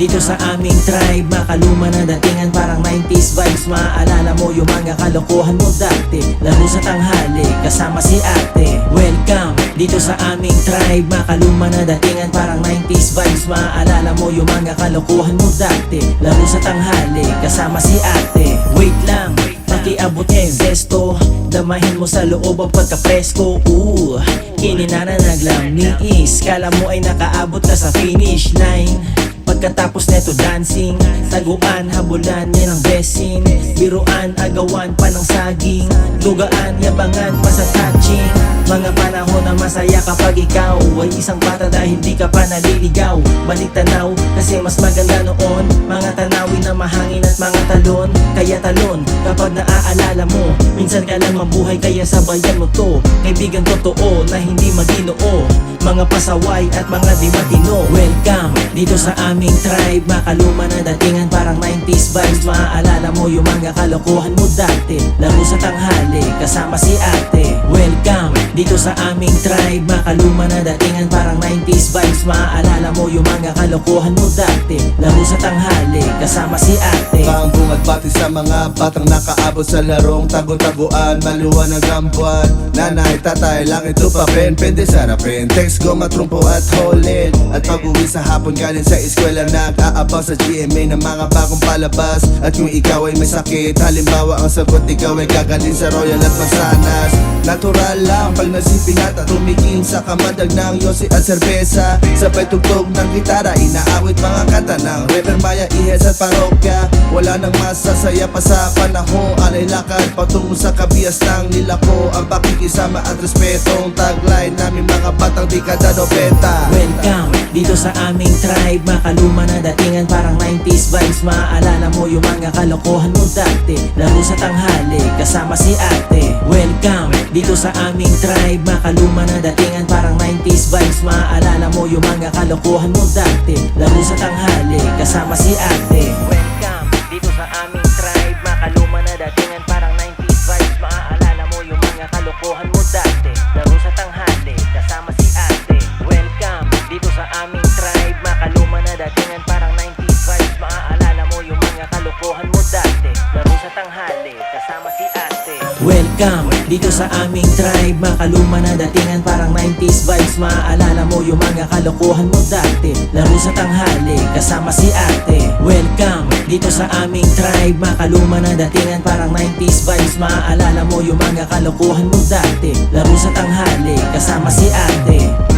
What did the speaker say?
dito sa aming tribe. Makaluma na datingan parang 90s vibes. Maaalala mo yung mga kalokohan mo dati. Laro sa tanghali kasama si ate. Welcome dito sa aming tribe. Makaluma na datingan parang 90s vibes. Maaalala mo yung mga kalokohan mo dati. Laro sa tanghali kasama si ate. Wait lang, pakiabot niya yung zesto. Damahin mo sa loob ang pagka-presko. Kininananag lang ni is. Kala mo ay nakaabot ka sa finish line. Pagkatapos neto dancing, taguan, habulan, yan ang blessing. Biruan, agawan pa ng saging. Dugaan, yabangan pa sa touching. Mga panahon na masaya kapag ikaw ay isang bata dahil di ka pa naliligaw. Balik tanaw, kasi mas maganda noon. Mga tanawin na mahangin at mga talon. Kaya talon, kapag naaalala mo. Minsan ka lang mabuhay kaya sabayan mo to. Kaibigan totoo na hindi maginoo. Mga pasaway at mga di matino. Welcome dito sa aming tribe. Makaluma na datingan parang 90s vibes. Maaalala mo yung mga kalokohan mo dati. Laro sa tanghali kasama si ate. Welcome dito sa aming tribe. Makaluma na datingan parang 90s vibes. Maaalala mo yung mga kalokohan mo dati. Laro sa tanghali kasama si ate. Pambung at bati sa mga batang nakaabot sa larong tago-taguan, maluwan ng gambuan. Nanay, tatay, lang ito pa pen. Pwede sarapin, text ko matrumpo at holin. At pag-uwi sa hapon galing sa eskwela, nag-aabaw sa GMA ng mga bagong palabas. At kung ikaw ay may sakit, halimbawa ang sagot ikaw ay gagaling sa Royal at Mansanas. Natural lang pag nasipin at tumikim sa kamadag ng yosi at serbesa. Sabay tugtog ng gitara, inaawit mga kanta ng Reverend Maya Ihes at parokya. Wala nang masasaya pa sa panahon, alay lakad patungo sa kabias ng nilako. Ang pakikisama at respetong tagline namin mga batang dekada 90. Welcome dito sa aming tribe. Makaluma na datingan parang 90s vibes. Maaalala mo yung mga kalokohan mo dati. Laro sa tanghali kasama si ate. Welcome dito sa aming tribe. Makaluma na datingan parang 90s vibes. Maaalala mo yung mga kalokohan mo dati. Laro sa tanghali kasama si ate. Welcome dito sa aming tribe. Makaluma na datingan parang 90s vibes. Maaalala mo yung mga kalokohan mo dati. Laro sa tanghali kasama si ate. Welcome dito sa aming tribe. Makaluma na datingan parang 90s vibes. Maaalala mo yung mga kalokohan mo dati. Laro sa tanghali kasama si ate. Welcome dito sa aming tribe. Makaluma na datingan parang 90s vibes. Maaalala mo yung mga kalokohan mo dati. Laro sa tanghali kasama si ate. Welcome dito sa aming tribe. Makaluma na datingan parang 90s vibes. Maaalala mo yung mga kalokohan mo dati. Laro sa tanghali kasama si ate.